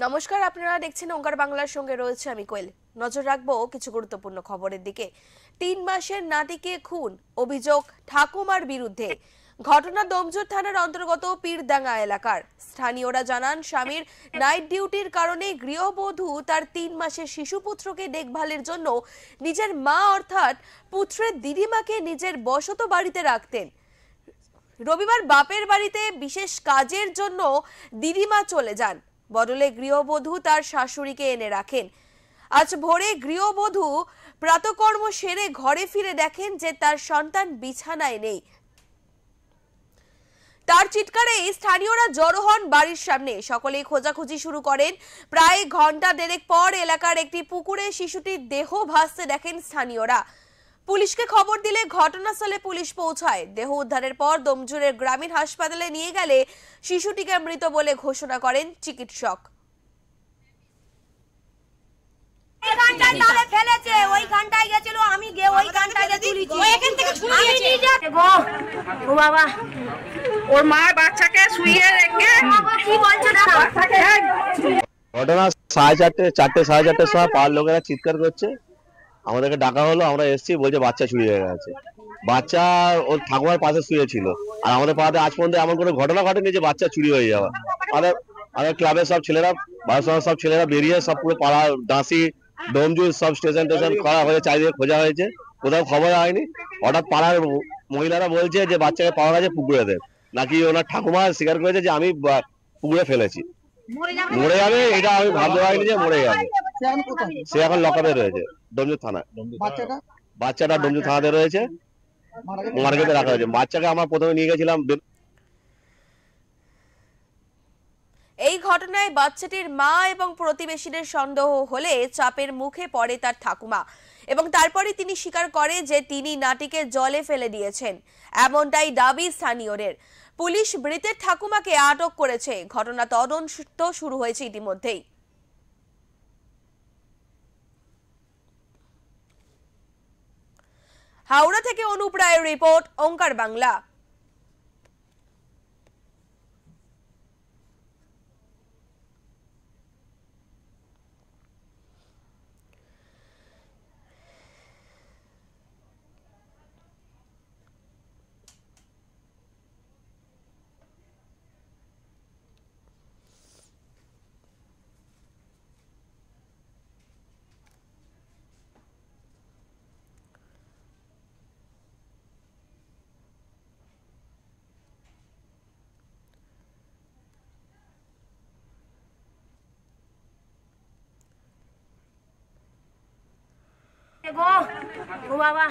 নমস্কার, আপনারা দেখছেন ওঙ্কার বাংলার সঙ্গে রয়েছে আমি কোয়েল। নজর রাখবো কিছু গুরুত্বপূর্ণ খবরের দিকে। 3 মাসের নাতিকে খুন, অভিযোগ ঠাকুমার বিরুদ্ধে। ঘটনা ডোমজুর থানার অন্তর্গত পীরডাঙ্গা এলাকার। স্থানীয়রা জানান, স্বামীর নাইট ডিউটির কারণে গৃহবধূ তার 3 মাসের শিশুপুত্রকে দেখভালের জন্য নিজের মা অর্থাৎ পুত্রের দিদিমাকে নিজের বসত বাড়িতে রাখতেন। রবিবার বাপের বাড়িতে বিশেষ কাজের জন্য দিদিমা চলে যান, বদলে গৃহবধূ তার শাশুড়িকে এনে রাখেন। আজ ভোরে গৃহবধূ প্রাতকর্ম সেরে ঘরে ফিরে দেখেন যে তার সন্তান বিছানায় নেই। তার চিৎকারে স্থানীয়রা জড়ো হন বাড়ির সামনে। সকলেই খোঁজাখুঁজি শুরু করেন। প্রায় ঘন্টা দেড়েক পর এলাকার একটি পুকুরে শিশুটির দেহ ভাসতে দেখেন স্থানীয়রা। পুলিশকে খবর দিলে ঘটনাস্থলে পুলিশ পৌঁছায়। দেহ উদ্ধারের পর ডোমজুরের গ্রামীণ হাসপাতালে নিয়ে গেলে শিশুটিকে মৃত বলে ঘোষণা করেন চিকিৎসক। ওর মা বাচ্চাকে শুইয়ে রেখে ঘটনা 4:30 সময় পাড়ার লোকেরা চিৎকার করছে, আমাদেরকে ডাকা হলো। আমরা এসেছি, বলছে বাচ্চা চুরি হয়ে গেছে। বাচ্চা ওর ঠাকুমার পাশে শুয়েছিল। আর আমাদের পাড়াতে আজ পর্যন্ত এমন কোনো ঘটনা ঘটেনি যে বাচ্চা চুরি হয়ে যাওয়া। আমাদের ক্লাবের সব ছেলেরা, সব ছেলেরা বেরিয়ে সব পুরো পাড়া দাসি ডোমজুর সব স্টেশন করা হয়েছে, চারিদিকে খোঁজা হয়েছে, কোথাও খবর হয়নি। হঠাৎ পাড়ার মহিলারা বলছে যে বাচ্চাকে পাওয়া গেছে পুকুরে দেব, নাকি ওনার ঠাকুমা স্বীকার করেছে যে আমি পুকুরে ফেলেছি। মরে যাবে এটা আমি ভাবতে পারিনি যে মরে যাবে। সে এখন লকআপে রয়েছে ডোমজুর থানায়। বাচ্চাটা ডোমজুর থানাতে রয়েছে, মার্কেটে রাখা হয়েছে। বাচ্চাকে আমরা প্রথমে নিয়ে গেছিলাম। এই ঘটনায় বাচ্চাটির মা এবং প্রতিবেশীদের সন্দেহ হলে চাপের মুখে পড়ে তার ঠাকুমা, এবং তারপরে তিনি স্বীকার করে যে তিনি নাতিকে জলে ফেলে দিয়েছেন। এমনটাই দাবি স্থানীয়দের। পুলিশ মৃতের ঠাকুমাকে আটক করেছে। ঘটনা তদন্ত শুরু হয়েছে ইতিমধ্যেই। হাওড়া থেকে অনুপ রায়ের রিপোর্ট, ওঙ্কার বাংলা। গো ও বাবা